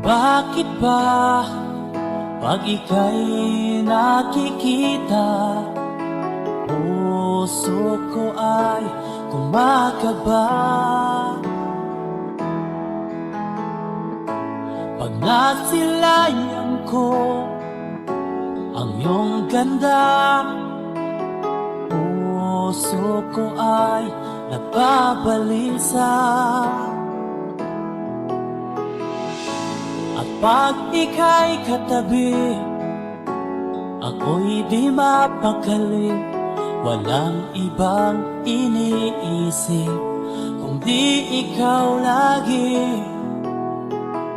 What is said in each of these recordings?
Bakit ba pag ika'y nakikita, puso ko ay kumakaba? Pag nasilayan ko ang iyong ganda, puso ko ay nagbabalisa. At pag ika'y katabi, ako'y di mapakali. Walang ibang iniisip kundi ikaw lagi.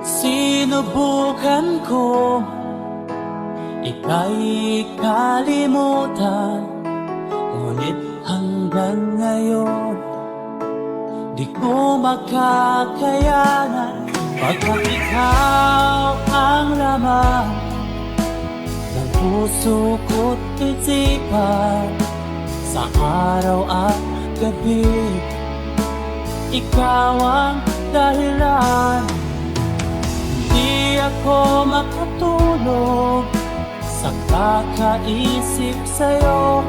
Sinubukan ko ika'y kalimutan, ngunit hanggang ngayon di ko makakayanan. Pagkat ikaw ang laman ng puso ko't isipan, sa araw at gabi ikaw ang dahilan. Hindi ako makatulog sa kakaisip sa'yo,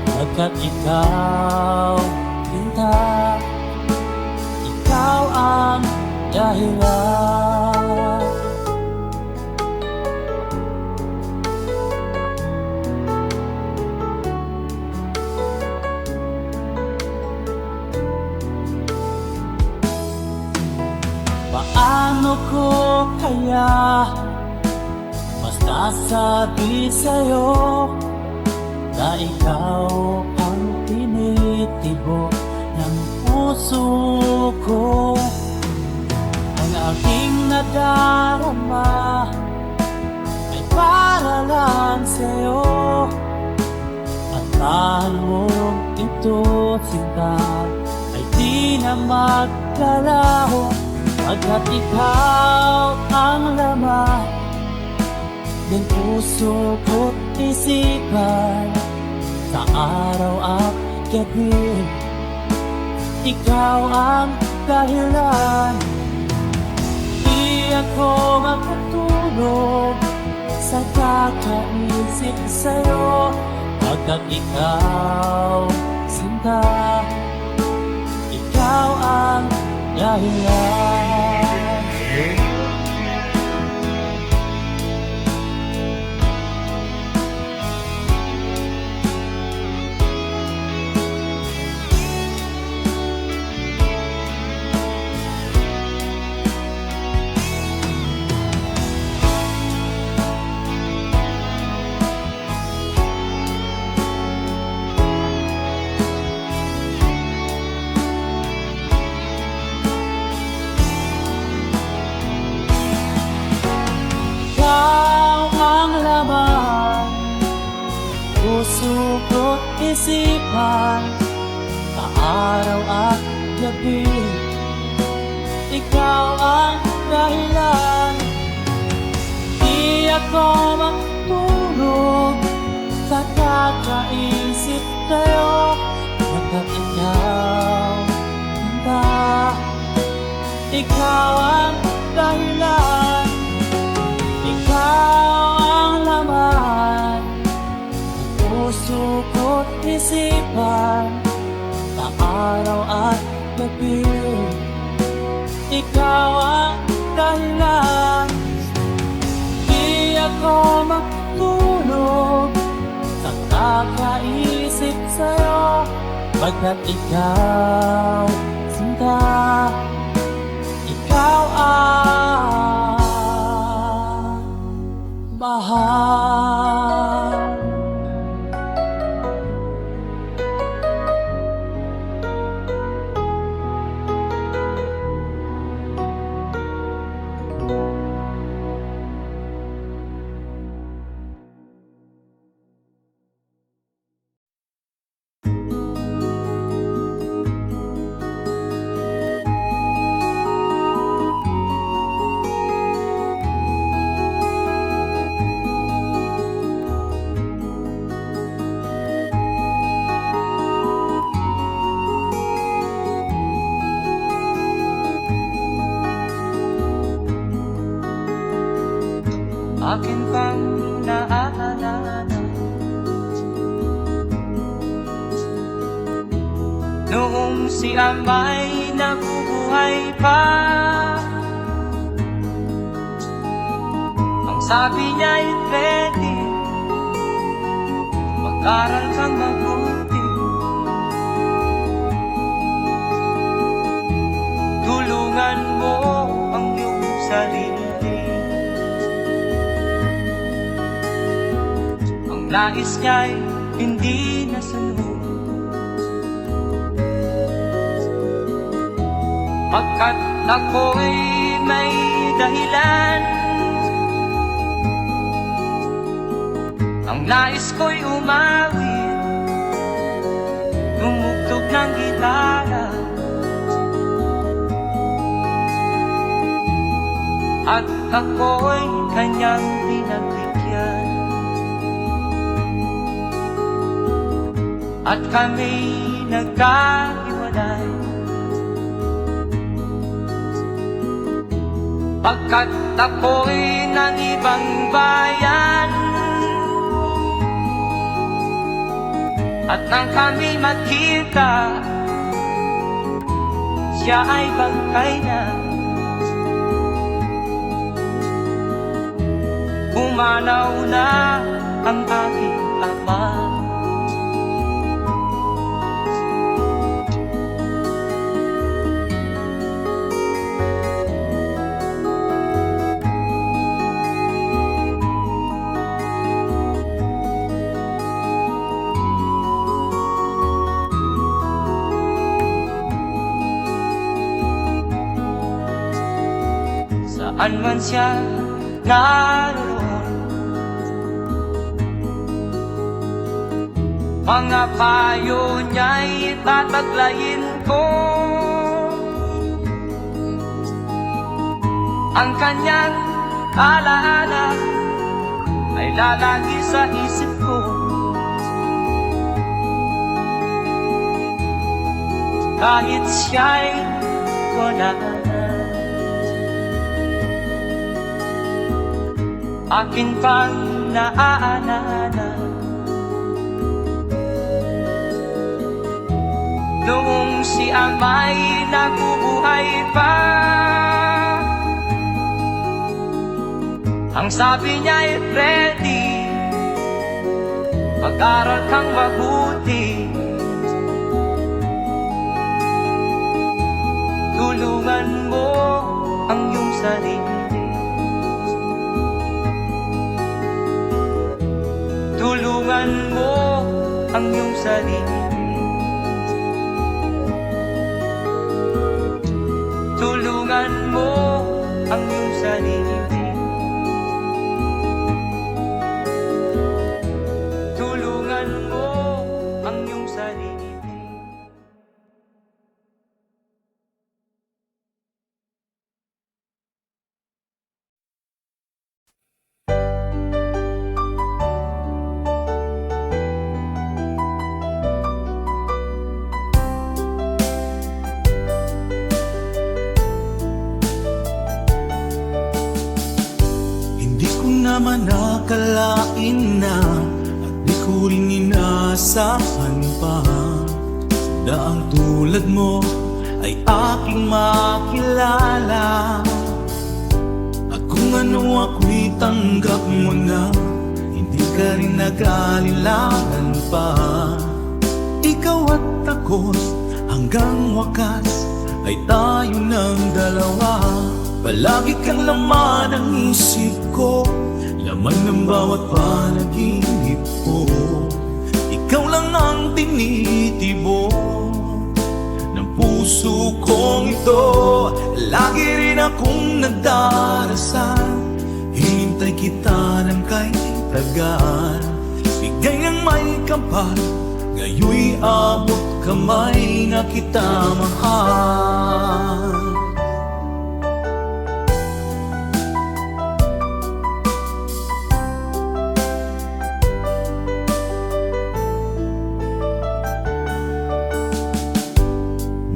pagkat ikaw, Linda, ikaw ang dahilan. Paano ko kaya masasabi sa'yo na ikaw ang tinitibok ng puso ko? Ang aking nadarama ay para lang sa'yo, at tahan mo ito, sinta, ay di na maglalaho. Pagkat ikaw ang laman ng puso ko't isipan, sa araw at gabi ikaw ang dahilan. Di ako makatulog sa kakaisip sa'yo, pagkat ikaw, sinta, ikaw ang dahilan. Puso ko't isipan, sa araw at gabi ikaw ang dahilan. Di ako makatulog sa kakaisip sa'yo, pagkat ikaw, Linda, ikaw ang dahilan. Ikaw ang laman puso ko't isipan, sa araw at gabi ikaw ang dahilan. Di ako makatulog sa kakaisip sa'yo, pagkat ikaw, sinta, ikaw ang mahal. akin pang naaalala. Noong si Amay nabubuhay pa, ang sabi niya'y ready, mag-aral kang mabuti, tulungan mo ang iyong sarili. Ang nais niya'y hindi nasunod, pagkat ako'y may dahilan. Ang nais ko'y umawit, tumugtog ng gitara, at ako'y kanyang pinagbigyan. At kami nagkahiwalay, pagkat ako'y ng ibang bayan. At nang kami magkita, siya ay bangkay na. Pumanaw na ang aking ama. Saan man siya naroon, mga payo niya'y tataglayin ko. Ang kanyang alaala ay lalagi sa isip ko. Kahit siya'y wala na, akin pang naaalala. Noong si Amay nabubuhay pa, ang sabi niya'y ready, mag-aral kang mabuti, tulungan mo ang iyong sarili. Tulungan mo ang iyong sarili. Tulungan mo ang iyong sarili. Tulungan mo ang iyong sarili. Naman nakalain na at di ko rin inaasahan pa na ang tulad mo ay aking makilala. At kung ano ako'y tanggap mo na, hindi ka rin nag-alilangan pa. Ikaw at ako hanggang wakas ay tayo ng dalawa. Palagi kang laman ng isip ko, laman ng bawat panaginip ko. Ikaw lang ang tinitibo ng puso kong ito. Lagi rin akong nagdarasal, hinintay kita ng kay tagal. Bigay ng may kapal, ngayoy abot kamay na kita mahal.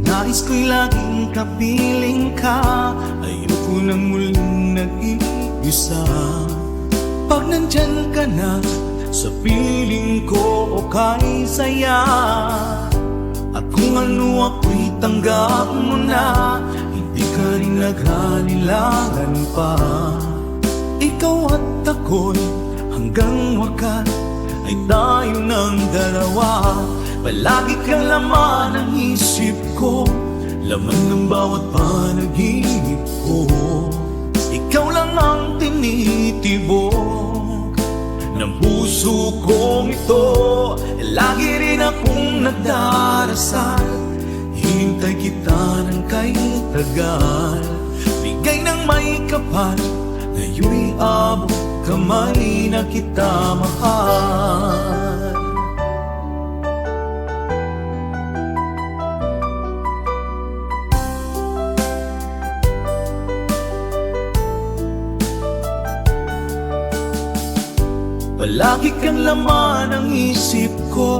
Nais ko'y laging kapiling ka, ayoko nang muling nag-iisa. Pag nandyan ka na sa piling ko okay saya. At kung ano ako'y tanggap mo na, hindi ka rin naghalilangan pa. Ikaw at ako'y hanggang wakas ay tayo ng dalawa. Palagi kang laman ng isip ko, laman ng bawat panaginip ko. Ikaw lang ang tinitibok ng puso kong ito. Lagi rin akong nagdarasal, hinintay kita ng kay tagal. Bigay ng may kapal, ngayon'y abot kamay na kita mahal. Palagi kang laman ng isip ko,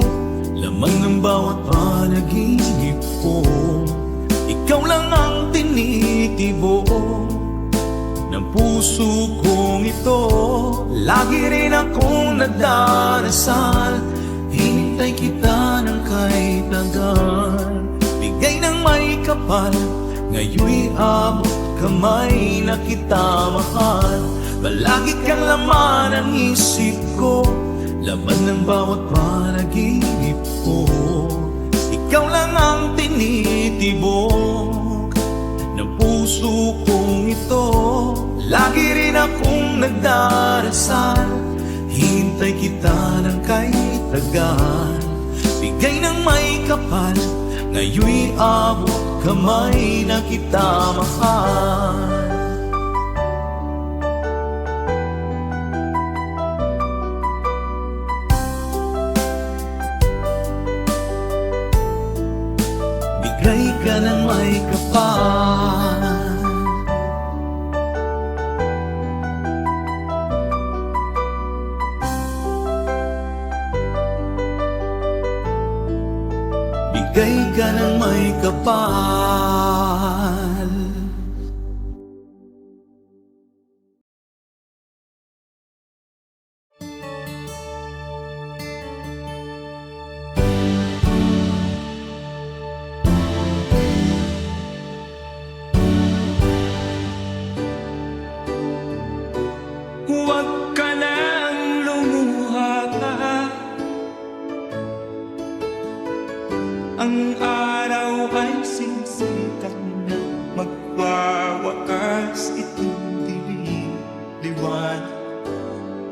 laman ng bawat panaginip ko. Ikaw lang ang tinitibok ng puso kong ito. Lagi rin akong nagdarasal, hinintay kita ng kahit tagal. Bigay ng may kapal, ngayon'y abot kamay na kita mahal. Palagi kang laman ng isip ko, laman ng bawat panaginip ko. Ikaw lang ang tinitibok ng puso kong ito. Lagi rin akong nagdarasal, hintay kita ng kahit tagal. Bigay ng may kapal, ngayon'y abot kamay na kita mahal. Bigay ka ng may kapal, bigay ka ng may kapal. Huwag ka nang lumuha pa, ang araw ay sisikat na, magwawakas itong dilim. Liwanag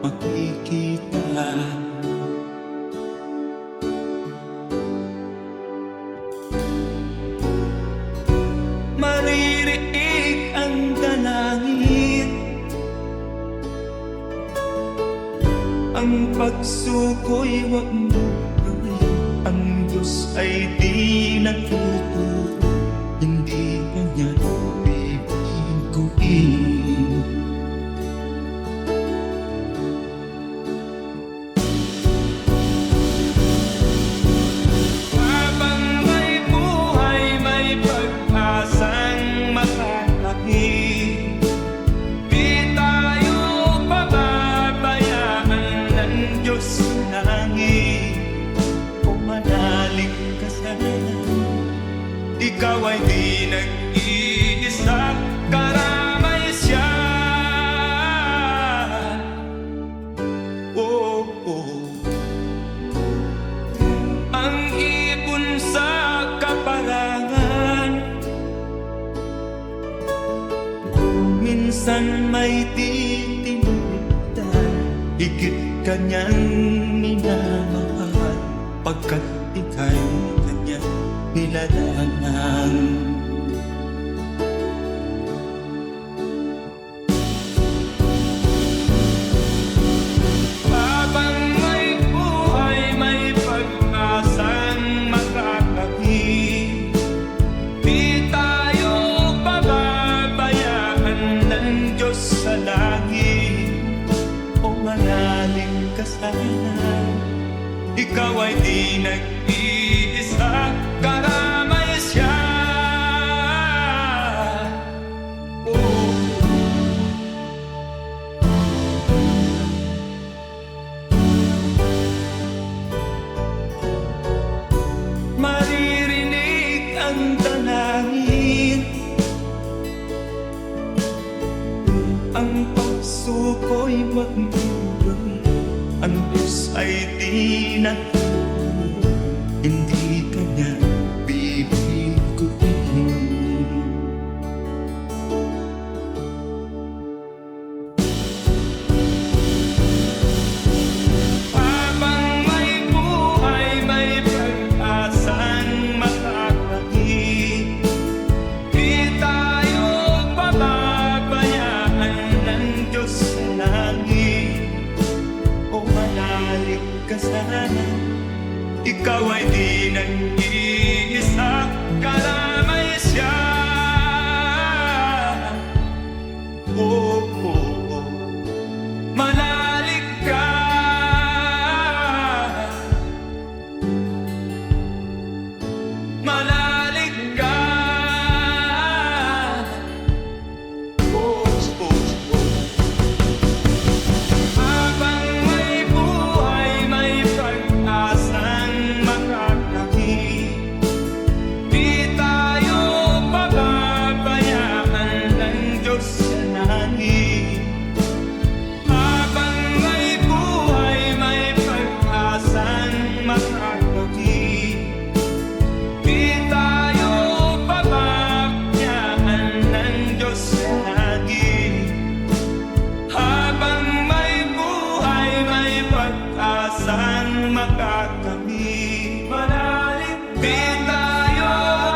makikita. Maririig ang dalangin, ang pagsuko'y wag mo gawin. Ang Diyos ay di nagtuturo, hindi kanya bibiguin. Habang may buhay, may pag-asang makakakit. Di tayo pababayaan ng Diyos sa langit. Kung manalig ka sana, ikaw ay di nag-iisa, karamay siya. Oh, oh. Ang ibon sa kaparangan, minsan may titinigtan, higit kanyang minamahal, pagkat ika'y kanyang nilalangan. Habang may buhay, may pag-asang makakakit. Di tayo pababayaan ng Diyos sa langit. O manalig ka sana, ikaw ay di nag-iisa, karamay siya. Oh. ang puso ko'y magmumura. Ang Diyos ay di natutulog, hindi Kanya bibiguin. Habang may buhay, may pag-asang makakakit. Di tayo pababayaan ng Diyos sa langit. O manalig ka sana, ikaw ay di nag-iisa, kalamay siya. Oh, oh, oh. Manalig ka. Manalig ka. Oh, oh, oh. Habang may buhay, may pag-asang makakakit. Di tayo pababayaan ng Diyos sa langit. Habang may buhay, may pag-asang makakakit. Di tayo pababayaan ng Diyos sa langit. Habang may buhay, may pag-asang makakamit. Manalig, di tayo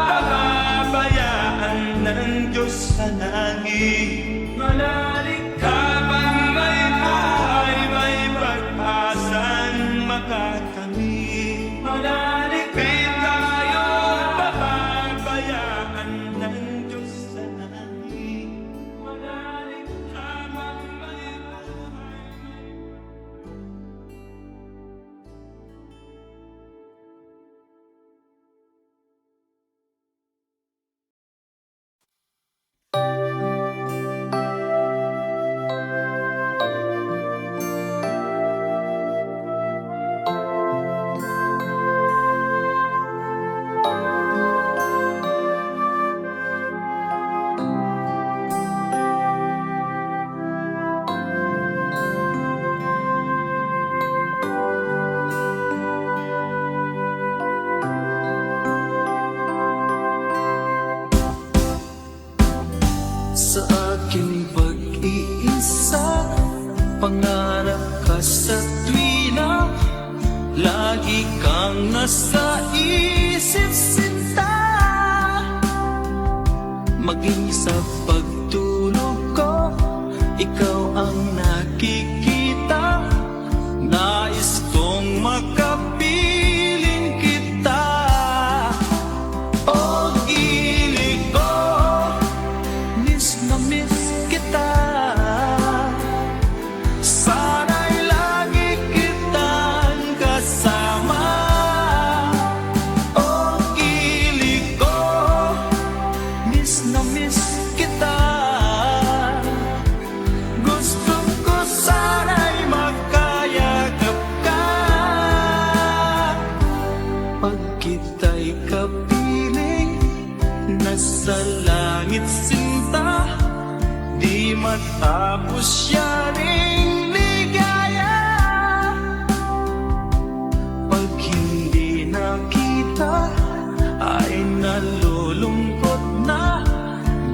pababayaan ng Diyos sa langit. Manalig, habang may buhay, may pag-asang makakamit. Manalig, di tayo pababayaan ng Diyos sa langit. Manalig, habang may buhay, sa aking pag-iisa, pangarap ka sa tuwina, lagi kang nasa isip sinta. Maging sa pagtulog ko, ikaw ang nakikita. Nais kong makapiling kita. O gilig ko, miss na miss kita. Sana'y lagi kitang kasama. O gilig ko, miss na miss kita. Gusto ko sana'y magkayakap ka. Pag kita'y kapiling, nasa langit sinta. Di matapos yaring ligaya. Pag hindi nakita, ay nalulungkot na.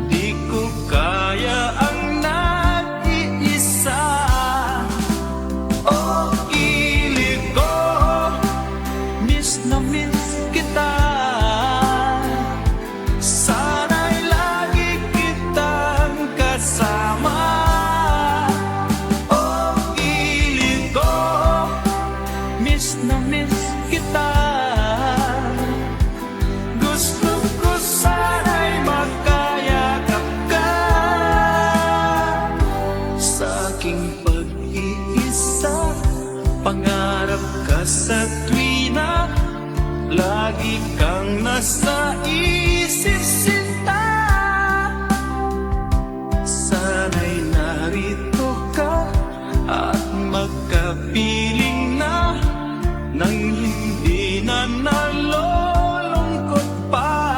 Di ko kaya ang nag-iisa. O gilig ko, miss na miss kita. Sana'y lagi kitang kasama. O gilig ko, miss na miss kita. Gusto ko sana'y magkayakap ka. Sa aking pag-iisa, pangarap ka sa tuwina, lagi kang nasa isip sinta. Sana'y narito ka at magkapiling na, nang hindi na nalulungkot pa.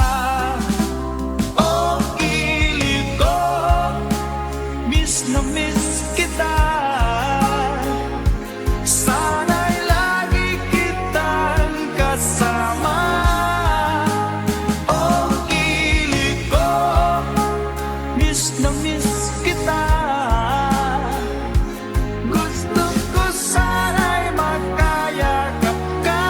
O gilig ko, miss na miss miss kita. Gusto ko sana'y magkayakap ka.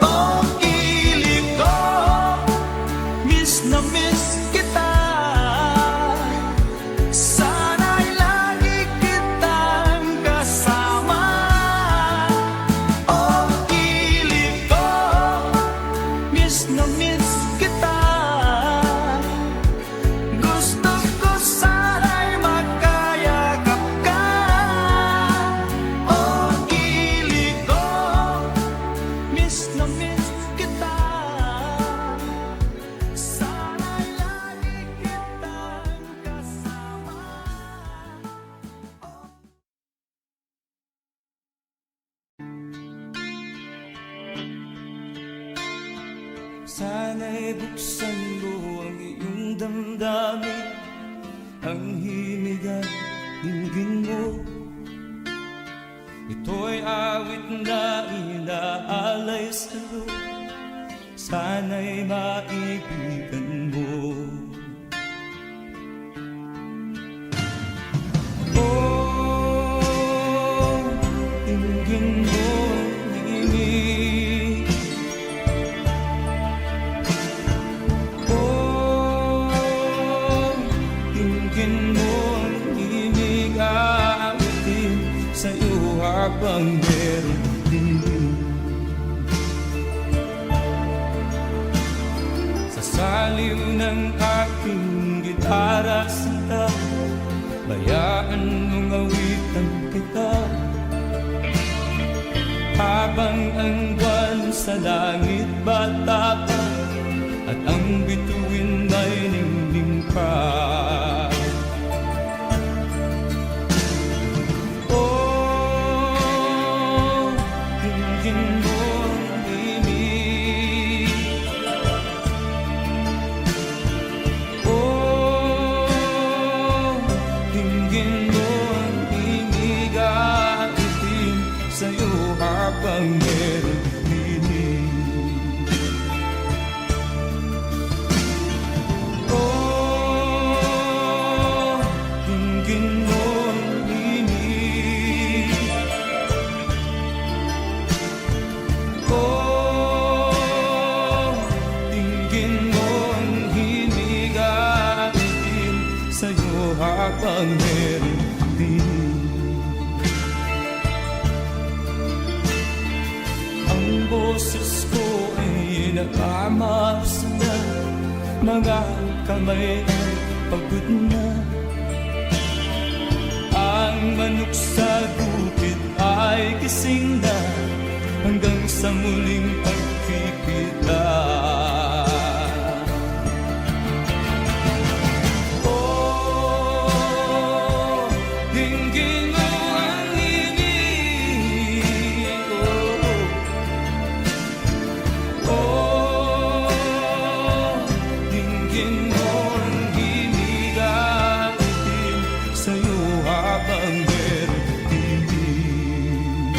Oh, kilig ko, miss na miss kita. Sana'y lagi kitang kasama. Oh, kilig ko, miss na miss kita. Gusto ko sana'y magkayakap ka. Oh, kilig ko, miss na miss kita. Sana'y lagi kitang kasama. Sana'y buksan mo ang iyong damdamin, ang himig at dinggin mo. Ito'y awit na inaalay sa'yo, sana'y maibigan mo. Oh, dinggin mo ang himig. Oh, dinggin mo ang himig, aawitin sa'yo habang meron din. Sa saliw ng aking gitara sinta, bayaan mong awitan kita. Habang ang buwan sa langit bata pa, at ang bituin ay ningning pa. Oh, dinggin mo ang himig. Oh, dinggin mo ang himig, aawitin sa'yo habang meron dinig. Oh, dinggin mo ang himig. Oh, dinggin mo ang himig, aawitin sa'yo habang meron dinig. Ang boses ko ay nakamaps na, mga kamay ay pagod na. Ang manok sa bukid ay gising na, hanggang sa muling pagkikita. Oh, dinggin mo ang himig. Oh, dinggin mo ang himig, aawitin sa'yo habang meron dinig.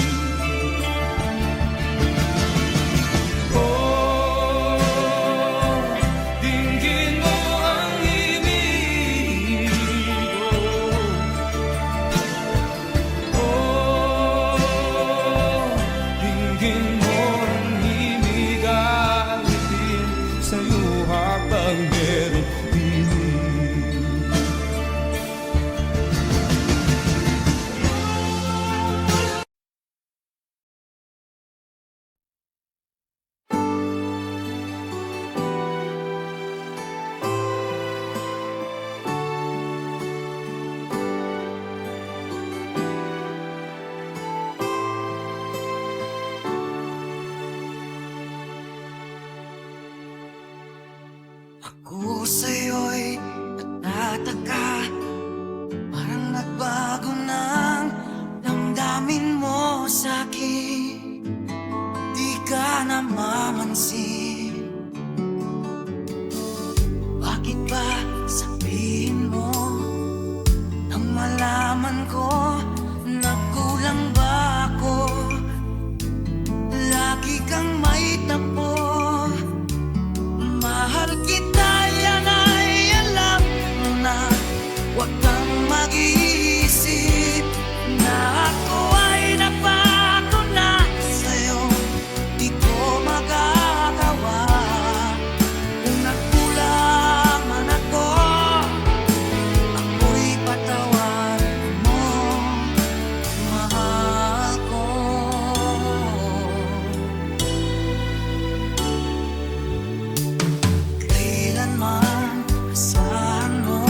namamansin? Bakit ba sabihin mo nang malaman ko na kulang ba ako? Lagi kang may tapo. Mahal kita, yan ay alam mo na. Huwag kang mag-iisip na ako ay napako na sa'yo. Di ko magagawa. Kung nagkulang man ako, ako'y patawarin mo, mahal ko. Kailanman asahan mo,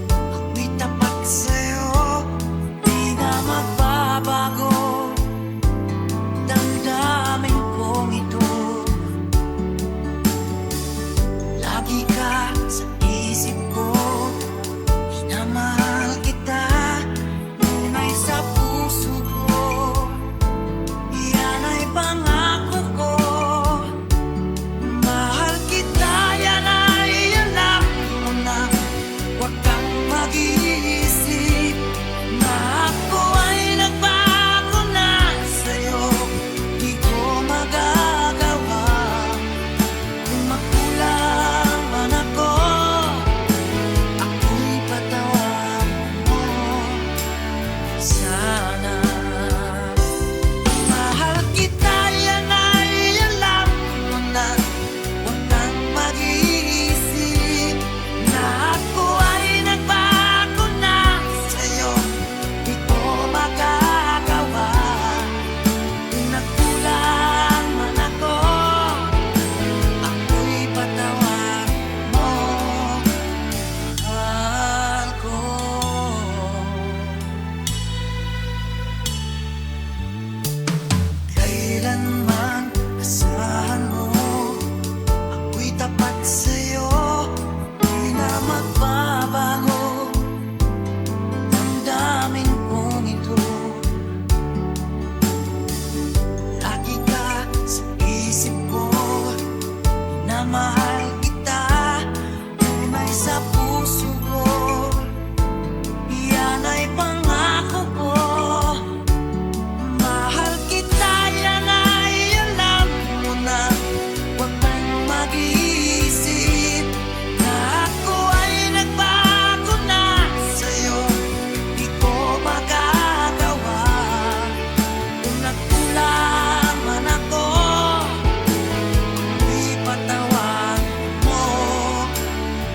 ako'y tapat sa'yo, di na magbabago. Damdamin kong ito, lagi ka sa isip ko. Minamahal kita, tunay sa puso ko. Yan ay pangako ko. Mahal kita, yan ay alam mo na. Huwag kang mag-iisip na ako ay nagbago na sa'yo. Di ko magagawa. Kung magkulang man ako, ako'y patawarin mo sana. Mahal kita, yan ay alam mo na. Huwag kang mag-iisip na ako ay nagbago na sa'yo. Di ko magagawa. Kung nagkulang man ako, ako'y patawarin mo, mahal ko. Kailanman asahan mo, ako'y tapat sa'yo, di na magbabago. Damdamin kong ito, lagi ka sa isip ko. Minamahal kita, tunay sa puso ko. Yan ay pangako ko. Mahal kita, yan ay alam mo na. Huwag kang mag-iisip na ako ay nagbago na sa'yo. Di ko magagawa. Kung nagkulang man ako, ako'y patawarin mo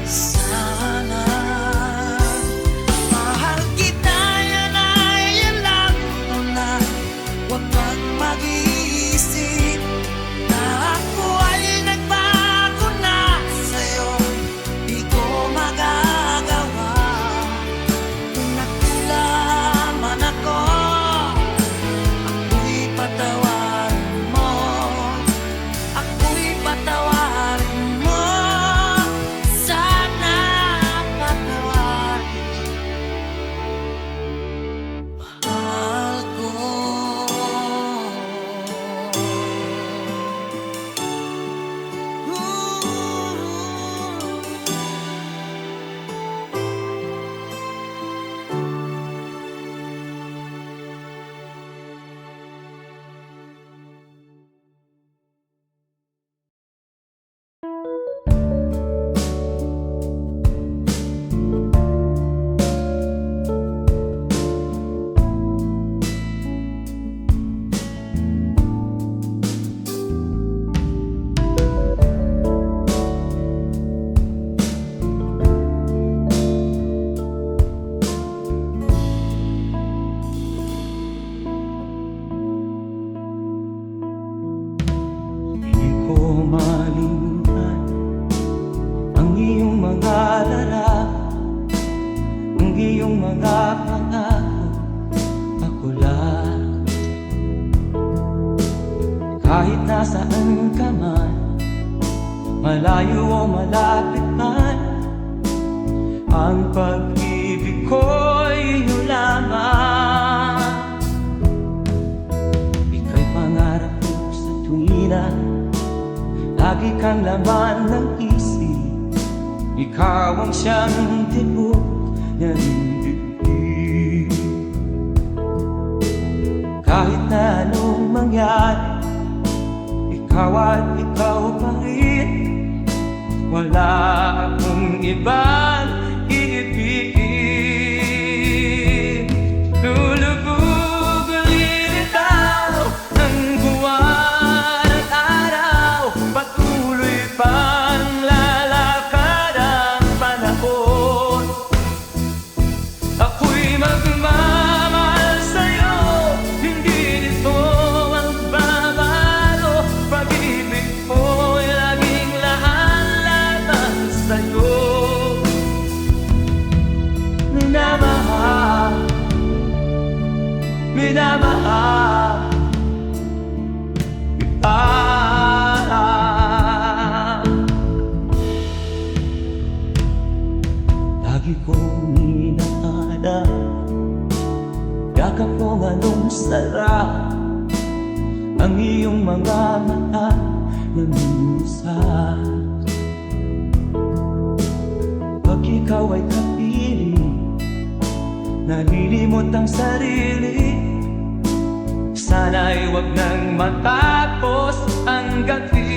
sana. Mahal kita, yan ay alam mo na. Huwag kang mag-iisip na ako ay nagbago na sa'yo. Di ko magagawa. Kung nagkulang man ako, ako'y patawarin mo. Ako'y patawarin mo sana. Patawarin, mahal ko. Di ko malimutan ang iyong mga larawan, ang iyong mga pangako. Ako lang, kahit nasaan ka man, malayo o malapit man, ang pag-ibig ko'y iyo lamang. Ika'y pangarap ko sa tuwina Lagi kang laman ng isip, ikaw ang siyang tibok ng dibdib. Kahit na anong mangyari, ikaw at ikaw pa rin. Wala akong ibang iibigin. Lulubog lilitaw ang buwan at araw, patuloy pang lalakad ang panahon. Ako'y magmamahal sa'yo, hindi nito magbabago. Pag-ibig ko'y laging laan-laban sa'yo. Minamahal, minamahal kita. Lagi kong inaalala, yakap mong anong sarap, ang iyong mga mata na minsan. Pag ikaw ay kapiling, nalilimot ang sarili. Sana'y wag nang matapos ang gabi.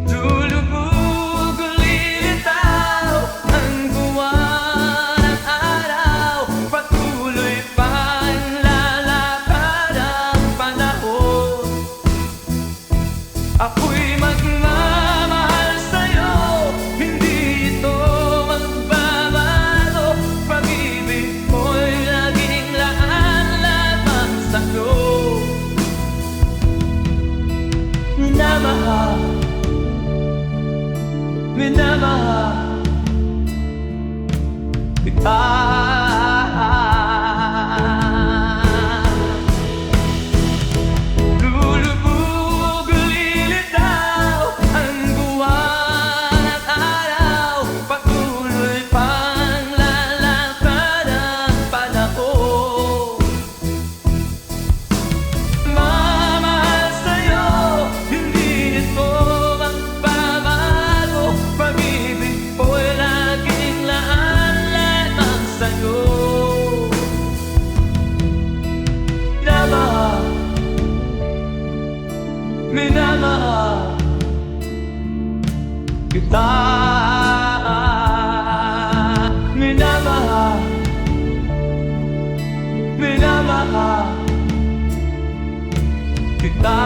Lulubog lilitaw ang buwan at araw, patuloy pang lalakad ang panahon. Ako'y magmamahal sa'yo, hindi ito magbabago. Pag-ibig ko'y laging laan-laban sa'yo. Minamahal, minamahal kita. Lulubog lilitaw ang buwan at araw, patuloy pang lalakad ang panahon. Mamahal sa'yo, hindi ito magbabago. Pag-ibig ko'y laging laan-laban sa'yo. Minamahal, minamahal kita. Minamahal, minamahal kita.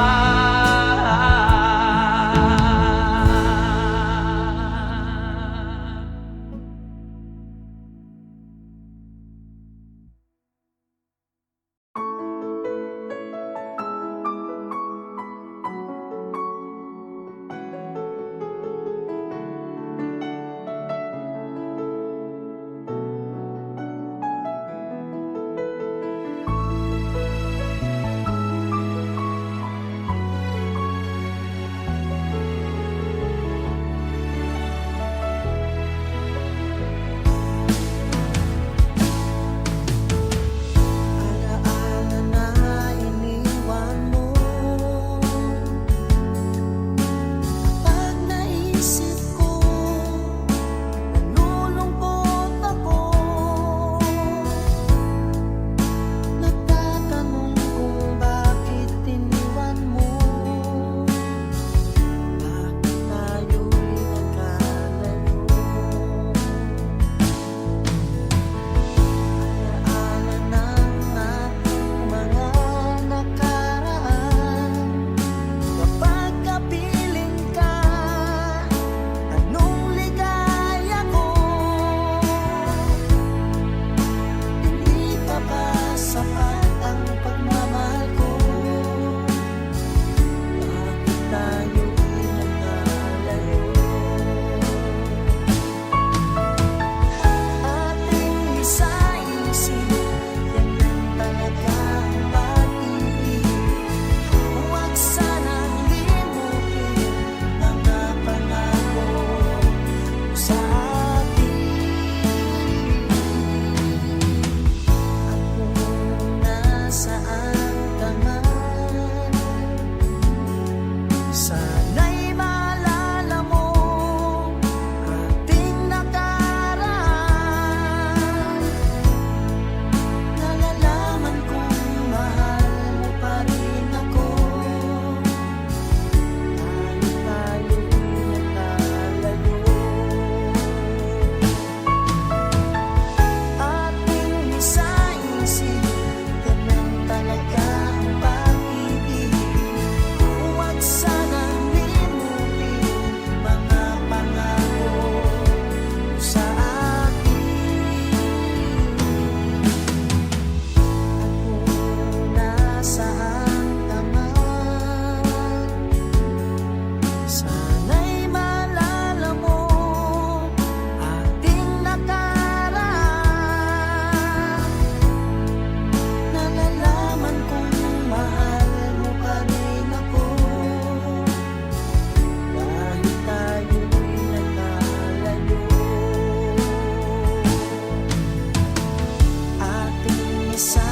sa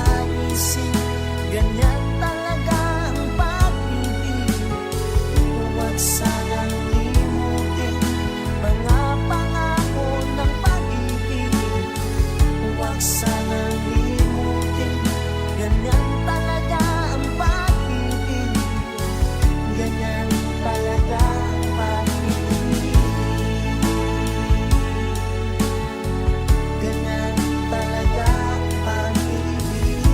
isip. Ganyan talaga ang pag-ibig. Huwag sanang limutin mga pangako ng pag-ibig. Huwag sanang limutin, ganyan talaga ang pag-ibig. Ganyan talaga ang pag-ibig. Ganyan talaga ang pag-ibig.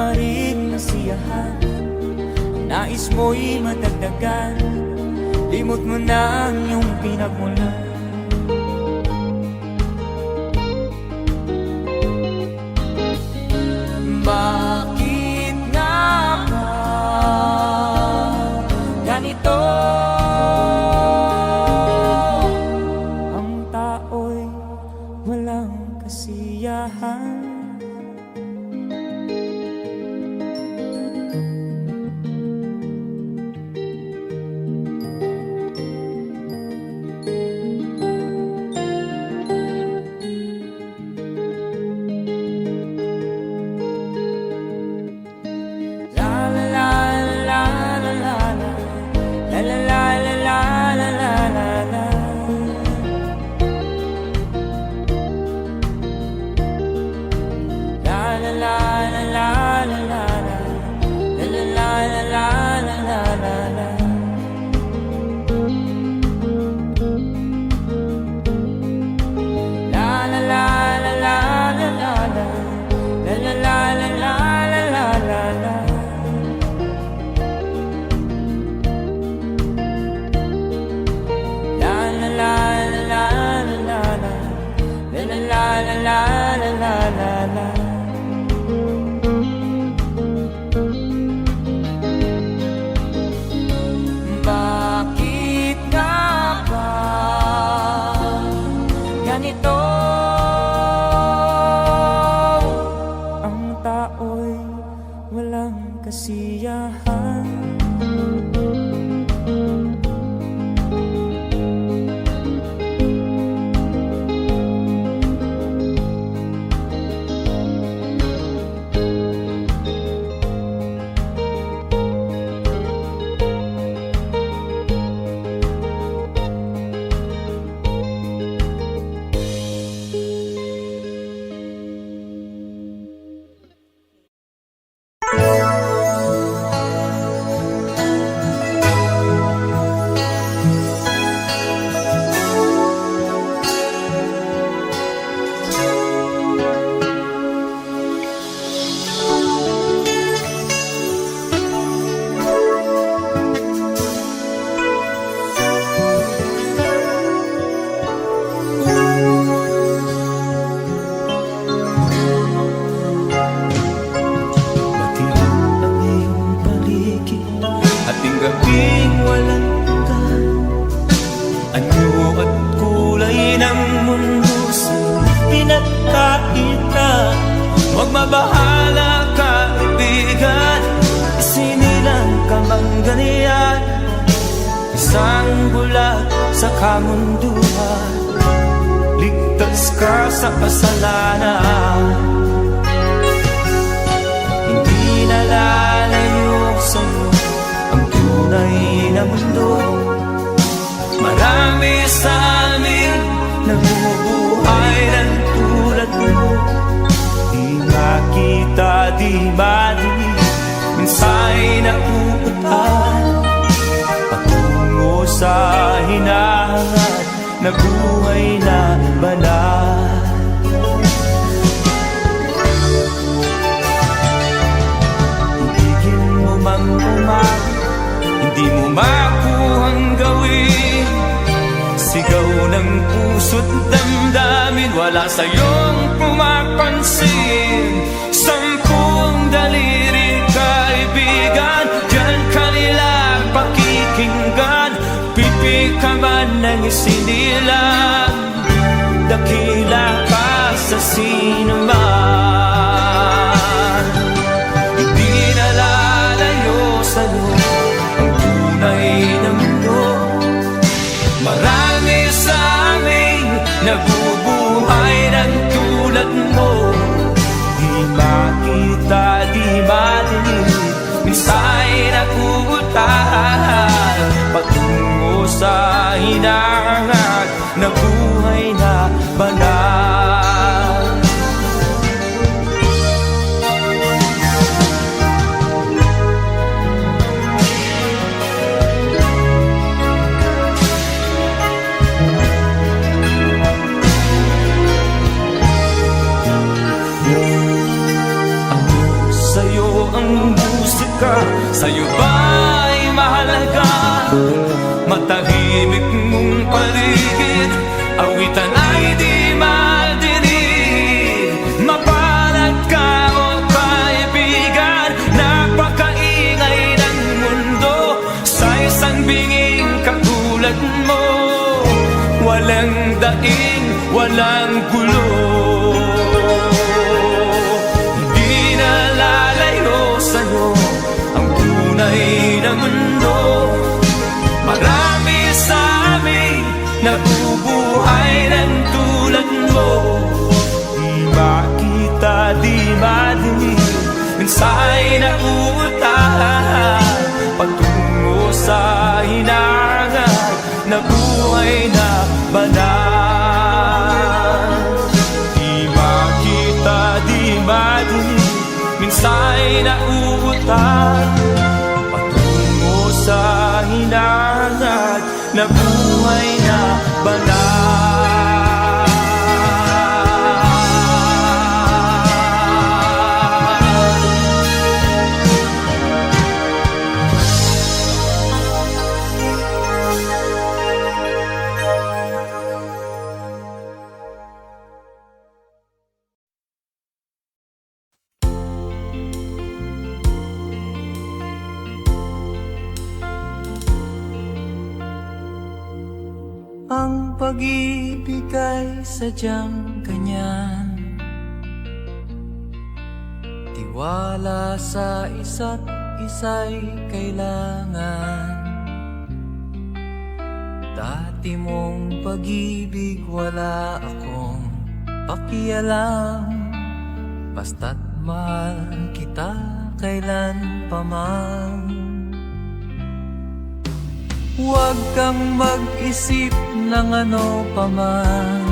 maaaring nasiyahan, nais mo'y madagdagan, limot mo na ang iyong pinagmulan. Bakit nga ba ganito? Ang tao'y walang kasiyahan. Bakit nga ba ganito? Ang tao'y walang kasiyahan. Gabing walang ka, anyo at kulay ng mundo sa'yo pinagkakita. Huwag mabahala ka, kaibigan, isinilang ka mang ganyan. Isang bulag sa kamunduhan, ligtas ka sa kasalanan. Hindi nalalayo sa'yo ang tunay na mundo. Marami sa amin namumuhay ng tulad mo. Di makita, di madinig, minsa'y napupuntahan patungo sa hinahangat na buhay na banal. Ibigin mo mang umagi, hindi mo makuhang gawin. Sigaw ng puso't damdamin, wala sa'yong pumapansin. Sampung daliri kaibigan, diyan kanila pakikinggan. Pipi ka man ng isinilang, dakila ka sa sinuman. Hindi nalalayo sa'yo ang tunay na mundo. Marami sa amin nabubuhay ng tulad mo. Di makita, di madinig, minsa'y nakuutahan patungo sa hinahangat na buhay na banal. Sa'yo ang musika, sa'yo ba'y mahalaga? Matahimik mong paligid, awitan ay di madinig. Mapalad ka o kaibigan, napakaingay ng mundo. Sa isang binging katulad mo, walang daing, walang gulo. Hindi na lalayo sa'yo ang tunay na mundo. Marami sa amin nabubuhay ng tulad mo. Di makita, di madinig, minsa'y nauutahan patungo sa hinangan na buhay na banal. Di makita, di madinig, minsa'y nauutahan patungo sa hinangan na buhay na banal. Ang pag-ibig ay sadyang ganyan, tiwala sa isa't isa'y kailangan. Dati mong pag-ibig wala akong pakialam, basta't mahal kita kailan pa man. Huwag kang mag-isip ng ano pa man,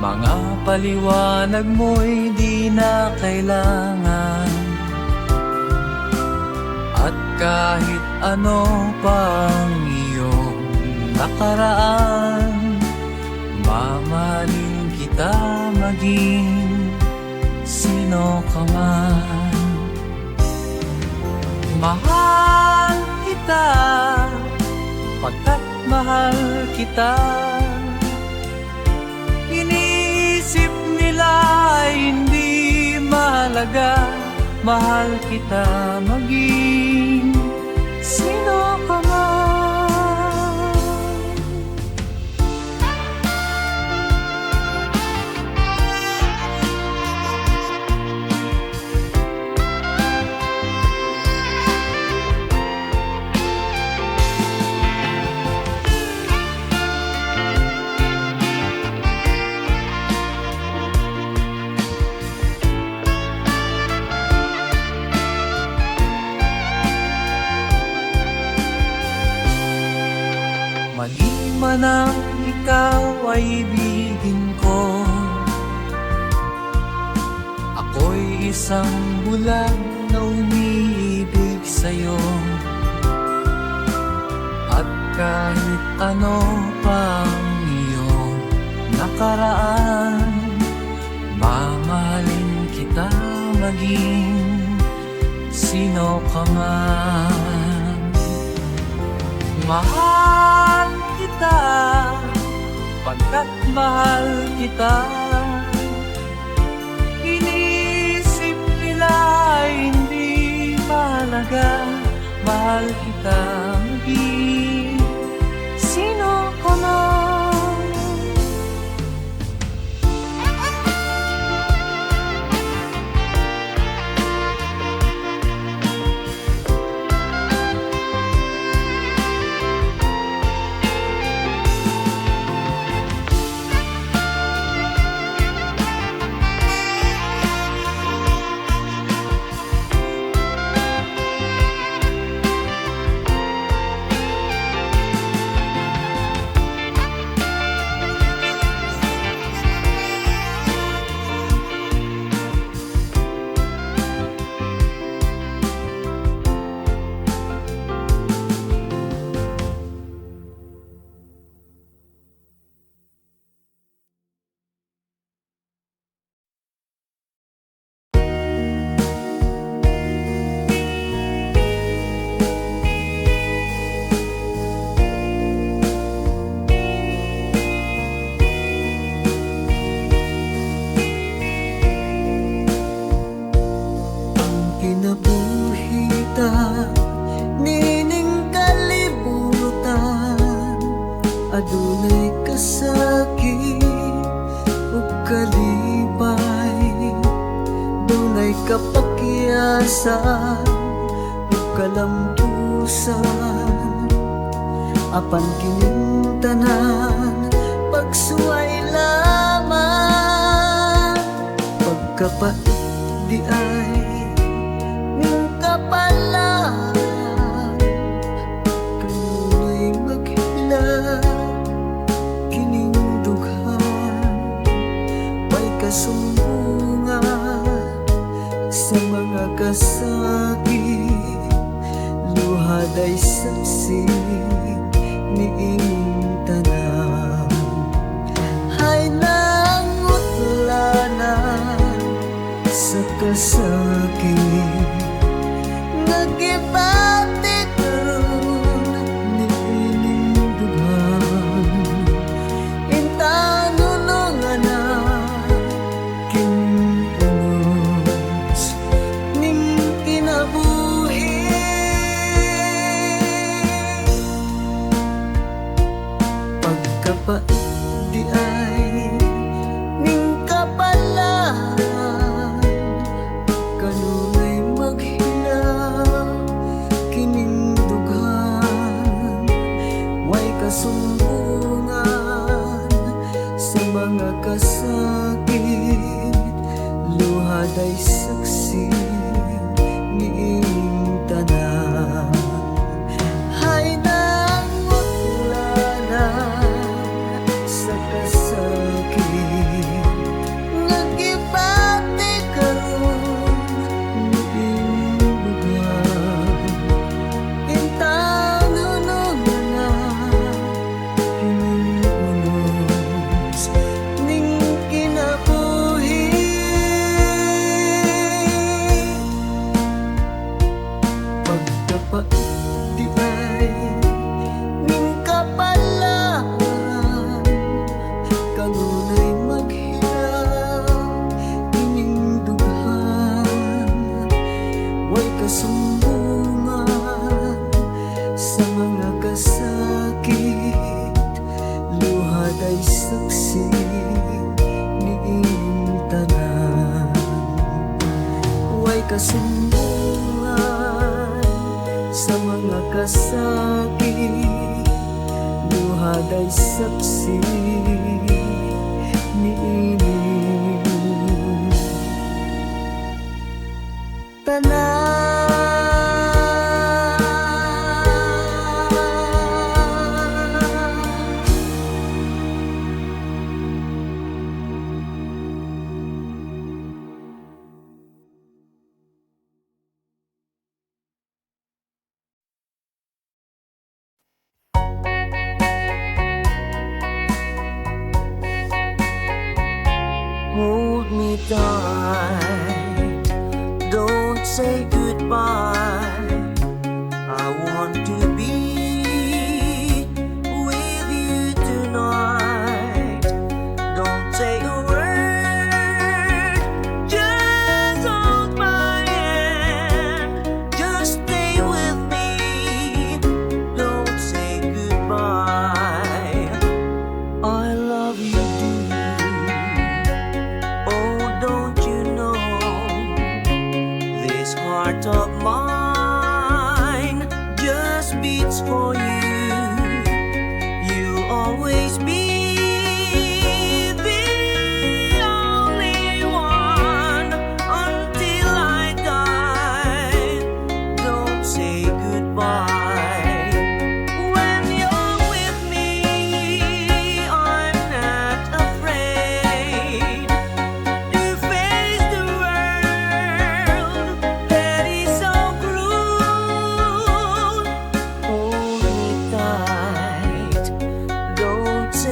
mga paliwanag mo'y di na kailangan. At kahit ano pang iyong nakaraan, mamahalin kita maging sino ka man. Mahal kita, pagkat mahal kita. Iniisip nila hindi mahalaga, mahal kita maging sino ka man. Mali man ang ikaw ay ibigin ko, ako'y isang bulag na umiibig sa'yo. At kahit ano pang iyong nakaraan, mamahalin kita maging sino ka man. Mahal kita, pagkat mahal kita. Inisip nila hindi mahalaga, mahal kita maging sino ka man. may kapakyasan ug kalampusan, apan kining tanan pagsuway lamang. Pagkapait di ay ning kapalan, kanunay maghila kining dughan. May kasumbungan sa mga kasakit, luhad ay saksi niing tanan. Hay nangutlanan sa kasakit, nagibati karon niining dughan. Intanunungan na kinunos ning kinabuhi. Pagkapait di ay ning kapalan, kanunay maghilaw kining dughan. Way kasumbungan sa mga kasakit, luhad ay saksi niing tanan. Hay nangutlanan sa kasakit, nagibati karon niing dughan. Intanunungan na kining unos ning kinabuhi. Pagkapait di ay ning kapalan, kanunay maghilaw ining dughan. Way kasumbungan sa mga kasakit, luhad ay saksi niing tanan. Way kasumbungan sa mga kasakit, luhad ay saksi niining tanan. Hold me tight, don't say goodbye. I want to be with you tonight. Don't say a word, just hold my hand. Just stay with me, don't say goodbye. I love you, oh, don't you know, this heart of mine just beats for you. You'll always be the only one until I die. Don't say goodbye. When you're with me, I'm not afraid to face the world that is so cruel. Hold me tight, don't say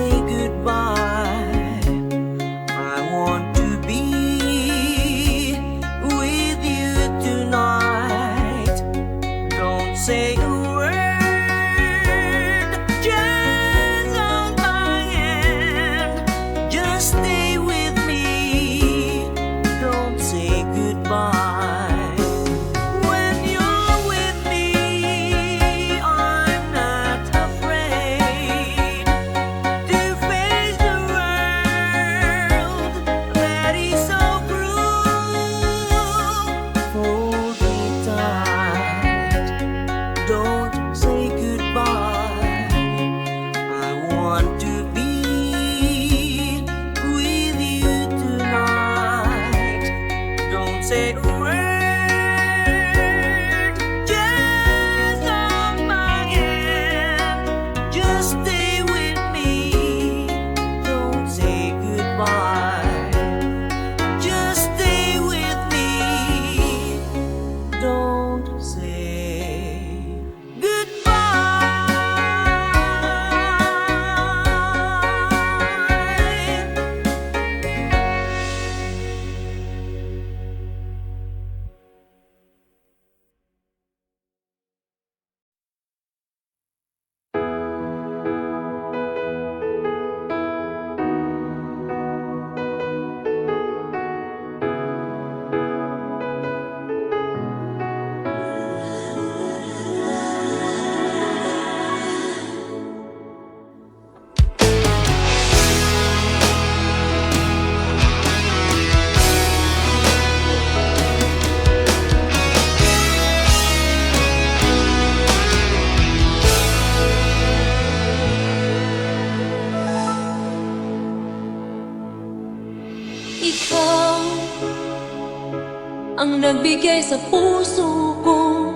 nagbigay sa puso ko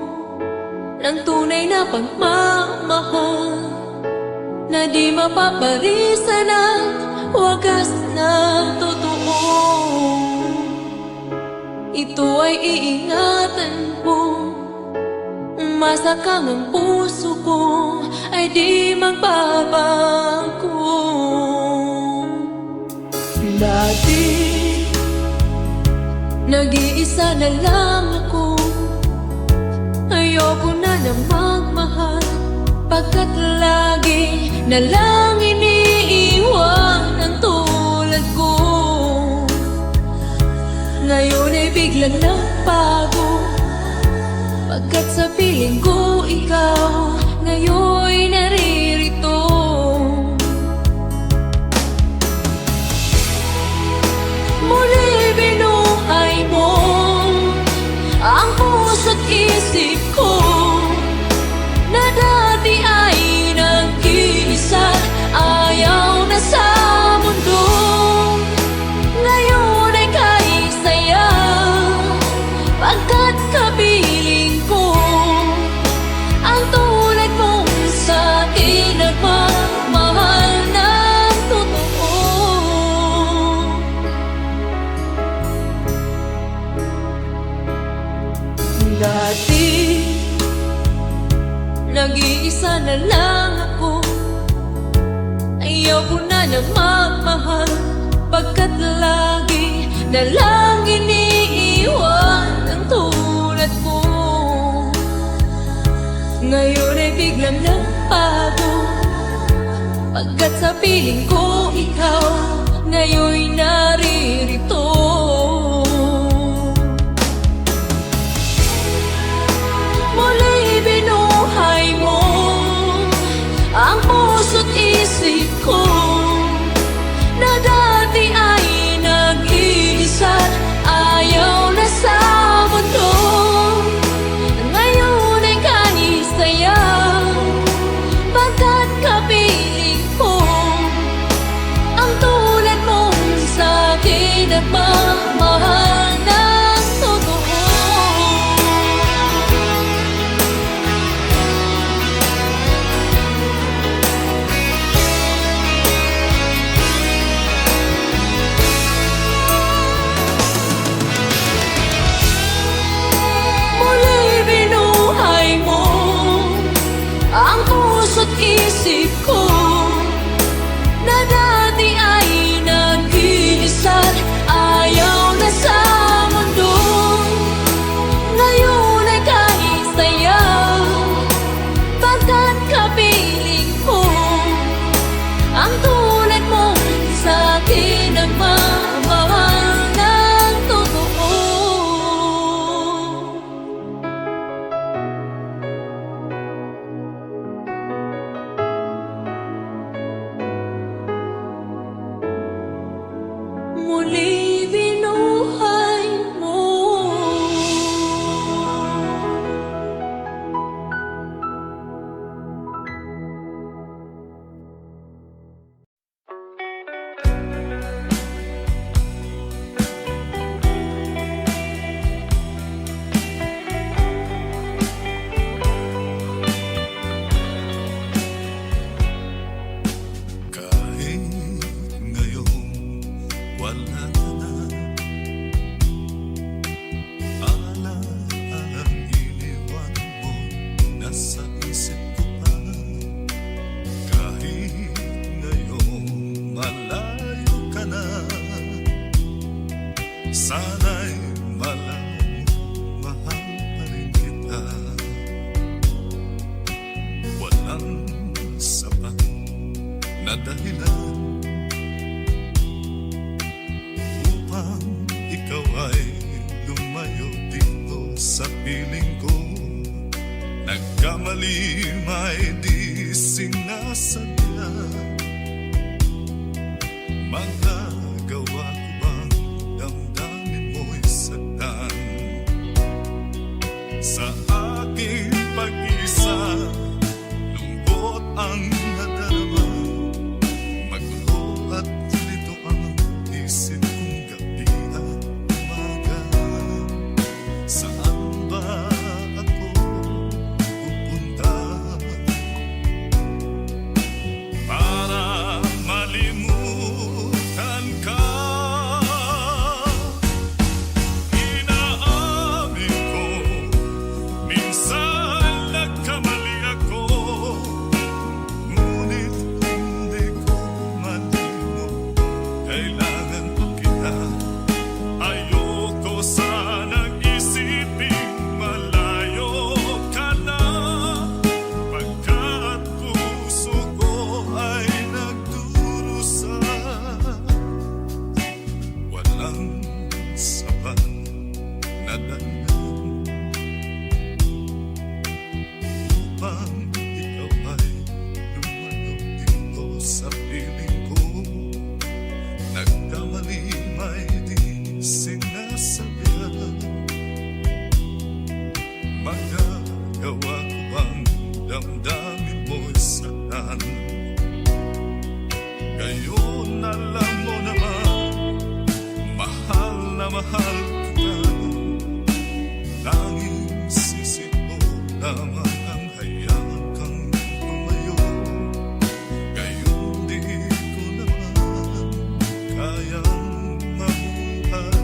ng tunay na pagmamahal na di mapaparisan at wagas na totoo. Ito ay iingatan ko, masakang ang puso ko ay di magbabago. Dati, nag-iisa na lang ako. Ayoko na na magmahal, pagkat lagi na lang iniiwan ang tulad ko. Ngayon ay biglang nagbago, pagkat sa piling ko ikaw ngayon'y naririto. Muli binuhay mo ang puso't isip ko na dati ay nag-iisa, ayaw na sa mundo. Ngayon ay kahit saya, pagkat kapiling ko ang tulad mong sa'kin nagmamahal ng totoo. Dati, nag-iisa na lang ako. Ayaw ko na na magmahal, pagkat lagi na lang iniiwan ang tulad ko. Ngayon ay biglang nagbago, pagkat sa piling ko ikaw ngayon'y naririto. Muli binuhay mo ang puso't isip ko na dati ay nag-iisa, ayaw na sa mundo. Ngayon ay kahit saya, pagkat kapiling ko ang tulad mong sa'kin nagmamahal ng totoo. Muli binuhay mo ang puso't isip ko na dati ay nag-iisa, ayaw na sa mundo. Ngayon ay kahit saya, pagkat kapiling ko ang tulad mong sa'kin nagmamahal ng totoo. Muli binuhay mo. Kahit ngayon wala ka na, alalang iniwan mo nasa isip ko pa. Kahit ngayon malayo ka na, sana'y malayo, mahal pa rin kita. Walang sapat na dahilan upang ikaw ay lumayo dito sa piling ko. Nagkamali may di sinasadya, magagawa ko bang damdamin mo'y saktan sa aking pag-isa? Lungkot ang nadarama, magulo at lito ang isip kong gabi at umaga. bang ikaw ay lumalaw dito sa piling ko? Nagkamali may di sinasabihan. Magagawa ko bang damdamin mo'y saktan? Ngayon alam mo naman, mahal na mahal kita. Tanging sisi mo lamang ang hayaan kang lumayo. Ngayon di ko naman kayang mabuhay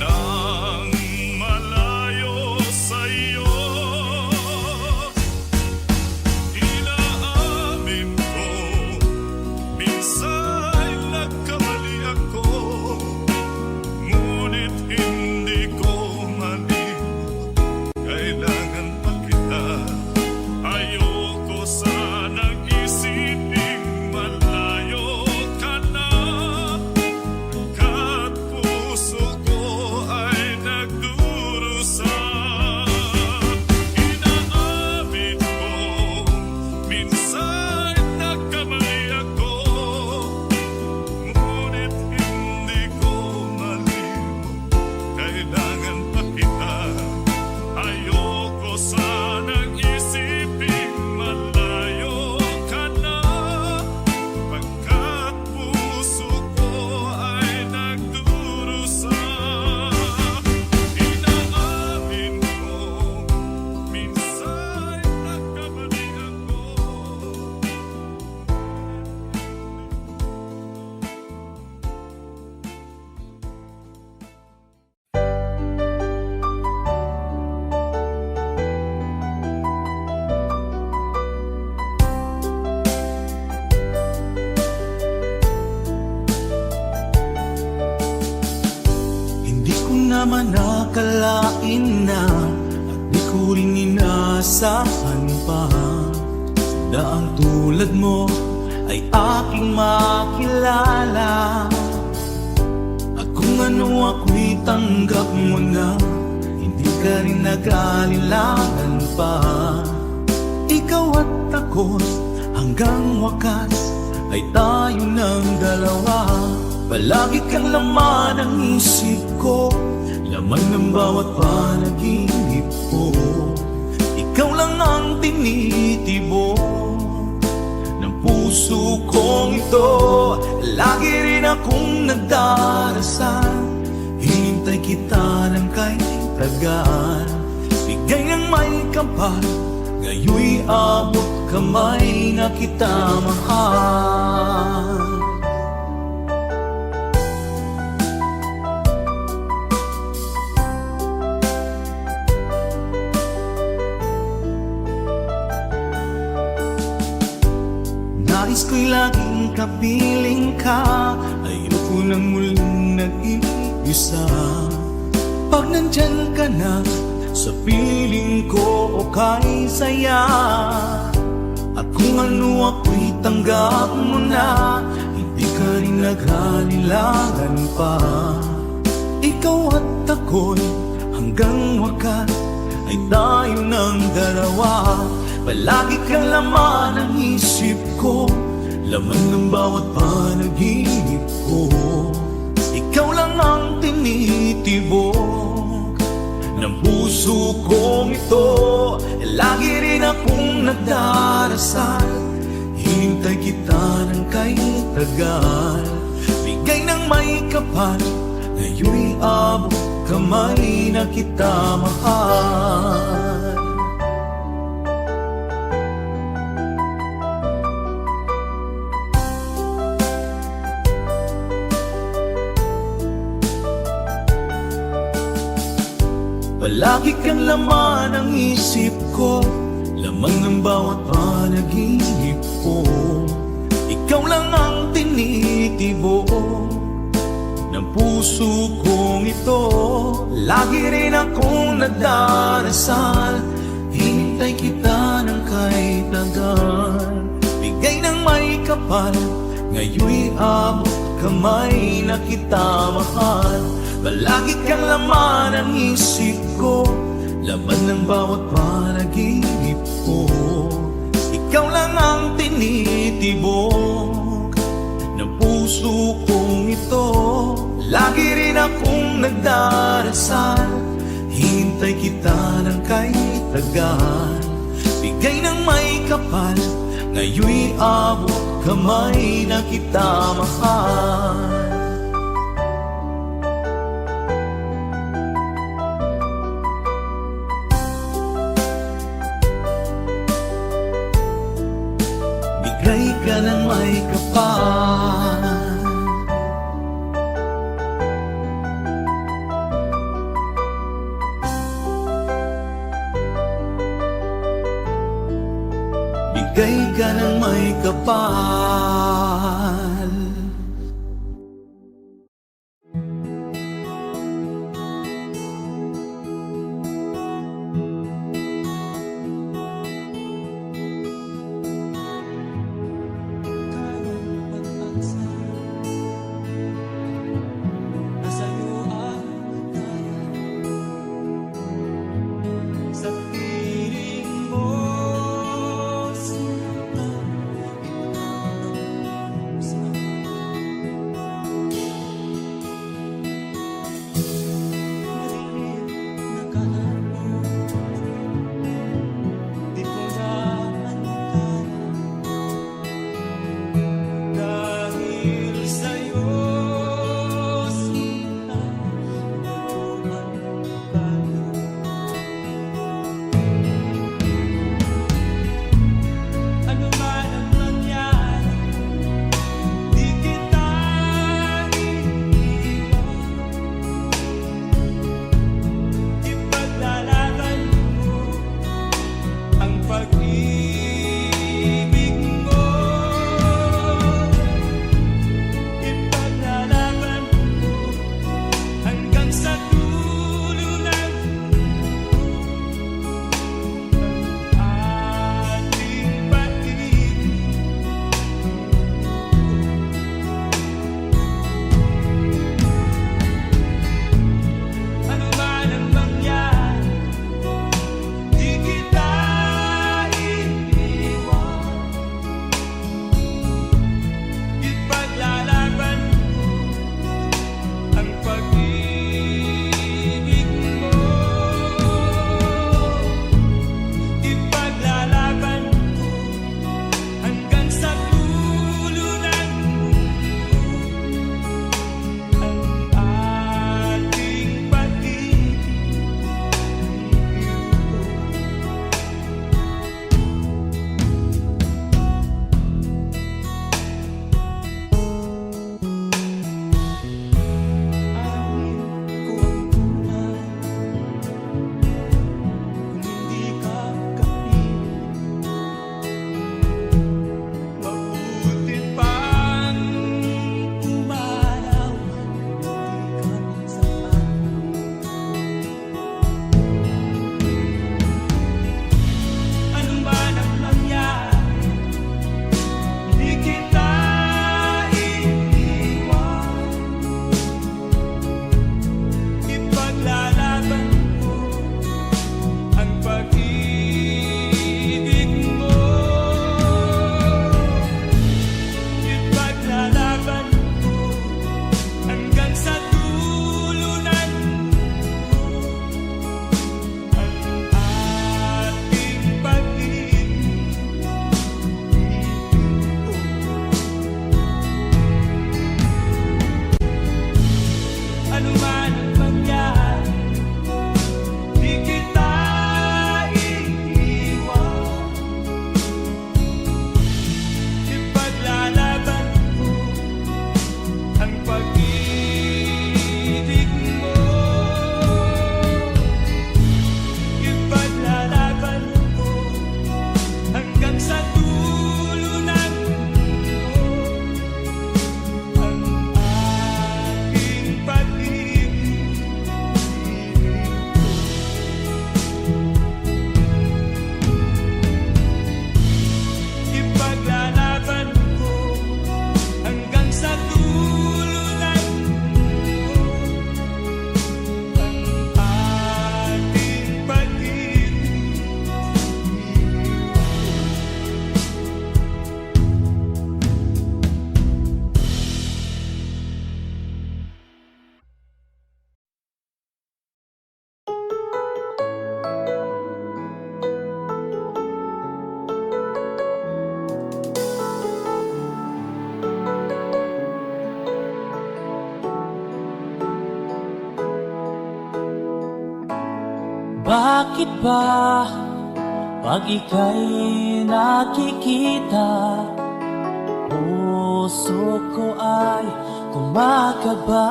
nang malayo sa'yo. Inaamin ko, minsan nagkamali ako, ngunit hindi ko malimot. Kailangan pa kita. Ayoko sanang isiping malayo ka na, kat puso ko ay nagdurusa. Inaamin ko, minsan nagkamali ako, ngunit hindi ko malimot. Kailangan pa kita. Ayoko sanang isiping malayo ka na, pagkat puso ko ay nagdurusa. Inaamin ko, minsan nagkamali ako. Hindi ko naman nakalain na at di ko rin inaasahan pa na ang tulad mo ay aking makilala. At kung ano ako'y tanggap mo na, hindi ka rin nag-alinlangan pa. Ikaw at ako hanggang wakas ay tayo ng dalawa. Palagi kang laman ng isip ko, laman ng bawat panaginip ko. Ikaw lang ang tinitibo ng puso kong ito. Lagi rin akong nagdarasal, hinintay kita ng kay tagal. Bigay ng may kapal, ngayoy abot kamay na kita mahal. Nais ko'y laging kapiling ka, ayoko nang muling nag-iisa. Pag nandyan ka na, sa piling ko okay saya. At kung ano ako'y tanggap mo na, hindi ka rin nag-alinlangan pa. Ikaw at ako'y hanggang wakas ay tayo ng dalawa. Palagi kang laman ng isip ko, laman ng bawat panaginip ko. Ikaw lang ang tinitibok ng puso kong ito. Lagi rin akong nagdarasal, hinintay kita ng kay tagal. Bigay ng may kapal, ngayoy abot kamay na kita mahal. Palagi kang laman ng isip ko, laman ng bawat panaginip ko. Ikaw lang ang tinitibo ng puso kong ito. Lagi rin akong nagdarasal, hinintay kita ng kay tagal. Bigay ng may kapal, ngayoy abot kamay na kita mahal. Palagi kang laman ng isip ko, laman ng bawat panaginip akong nagdarasal, hintay kita ng kay tagal. Bigay ng may kapal, ngayon'y abot kamay na kita mahal. Bigay ka ng may kapal, bigay ka ng may kapal. Sa piling mo, sinta, ikaw Bakit ba pag ika'y nakikita, puso ko ay kumakaba?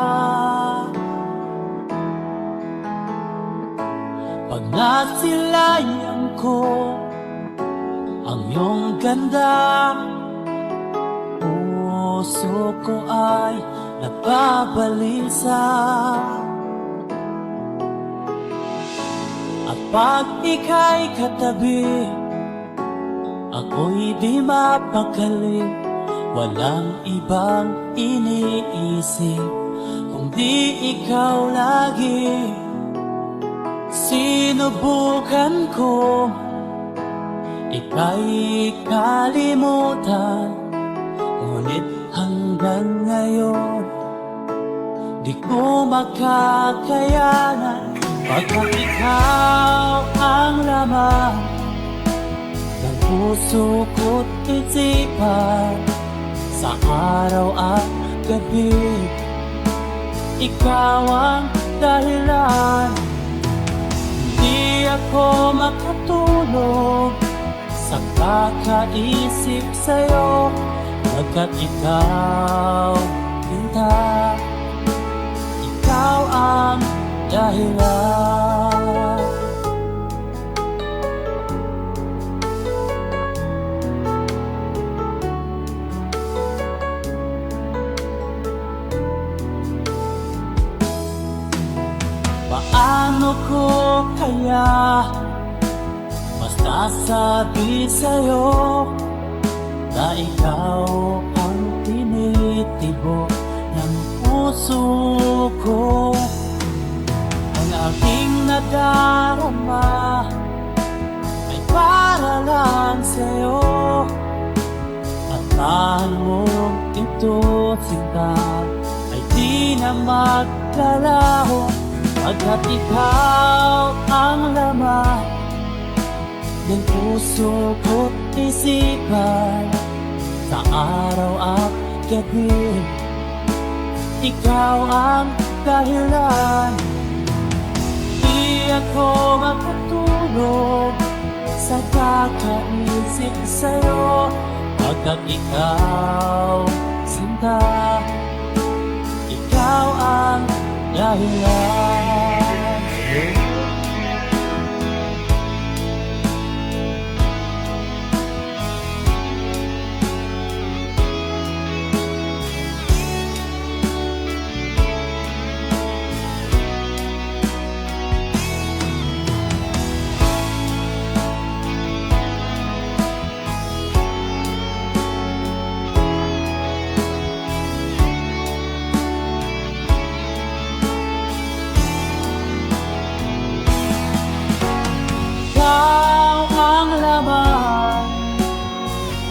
Pag nasilayan ko ang iyong ganda, puso ko ay nababalisa. At pag ika'y katabi, ako'y di mapakali. Walang ibang iniisip kundi ikaw lagi. Sinubukan ko ika'y kalimutan, ngunit hanggang ngayon di ko makakayanan. Pagkat ikaw ang laman ng puso ko't isipan, sa araw at gabi ikaw ang dahilan. Hindi ako makatulog sa kakaisip sa'yo, pagkat ikaw, Linda, ikaw ang dahilan. Paano ko kaya masasabi sa'yo na ikaw ang tinitibok ng puso ko? Ang aking nadarama ay para lang sa'yo, at mahal mo ito, sinta, ay di na maglalaho. Pagkat ikaw ang laman ng puso ko't isipan, sa araw at gabi ikaw ang dahilan. Di ako makatulog sa kakaisip sa'yo, pagkat ikaw, sinta, ikaw ang dahilan.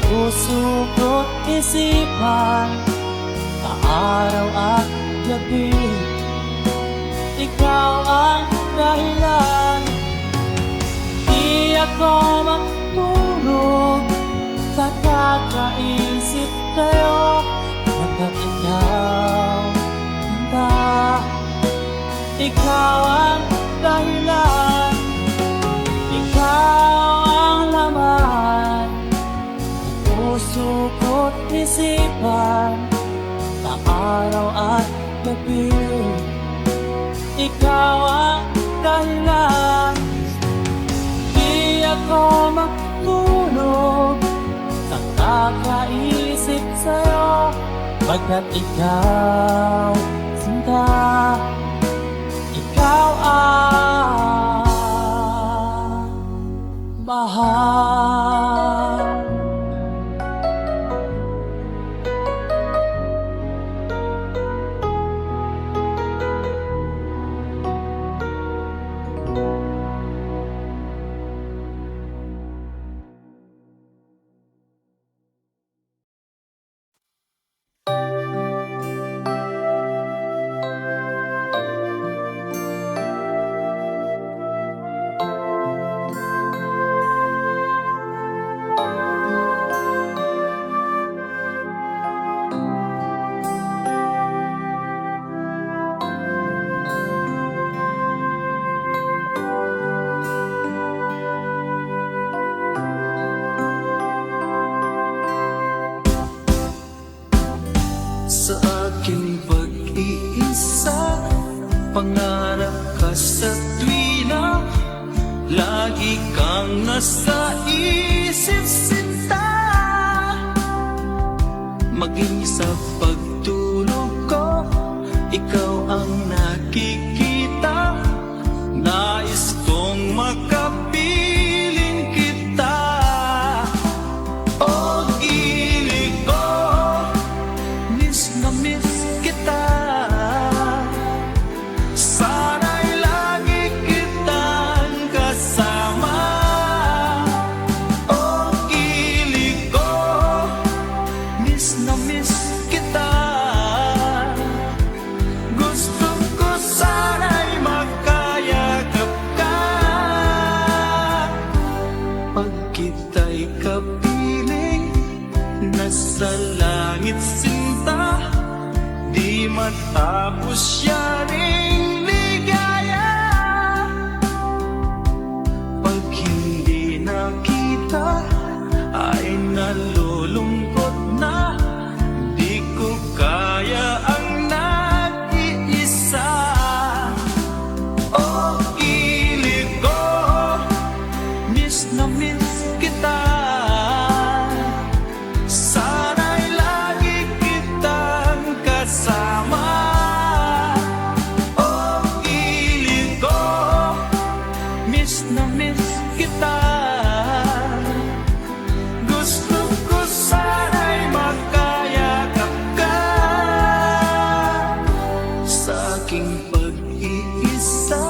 Puso ko't isipan, sa araw at gabi ikaw ang dahilan. Di ako matulog sa kakaisip sa'yo, pagkat ikaw, Linda, ikaw ang dahilan. Ikaw ang laman puso ko't isipan, sa araw at gabi ikaw ang dahilan. Di ako matulog sa kakaisip sa'yo, pagkat ikaw, sinta, ikaw ang mahal. Pangarap ka sa tuwina, lagi kang nasa isip sinta. Maging sa pagtulog ko, ikaw ang nakikita. Nais kong makapiling kita. O gili ko, miss na miss kita. Sana'y lagi kitang kasama. O gili ko, miss na miss kita. Gusto ko sana'y magkayakap ka. Pag kita'y kapiling, nasa langit sinta, di matapos yaring ligaya. Pag hindi nakita, ay nalulungkot na. Di ko kaya ang nag-iisa. O gili ko, miss na miss kita. Sana'y lagi kitang kasama. O gili ko, miss na miss kita. Gusto ko sana'y magkayakap ka. Sa aking pag-iisa,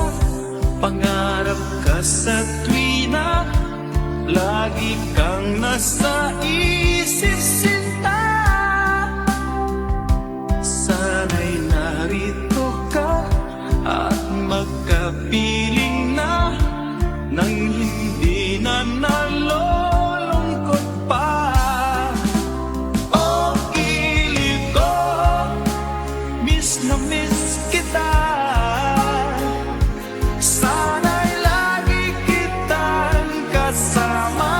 pangarap ka sa tuwina, lagi kang nasa isip sinta. Sana'y narito ka at magkapiling na, nang hindi na nalulungkot pa. O gili ko, miss na miss kita. Sana'y lagi kitang kasama.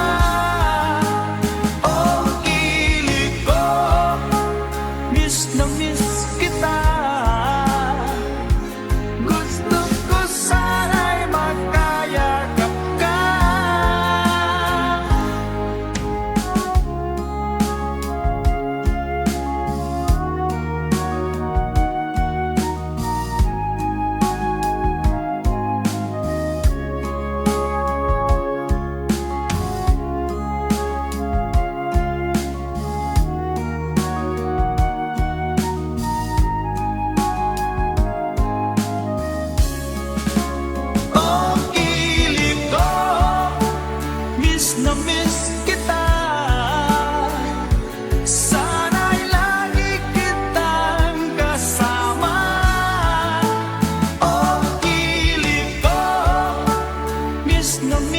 O gili ko, miss na miss kita. Gusto ko sana'y magkayakap ka. O gili ko, miss na miss kita. Sana'y lagi kitang kasama. O gili ko, miss na miss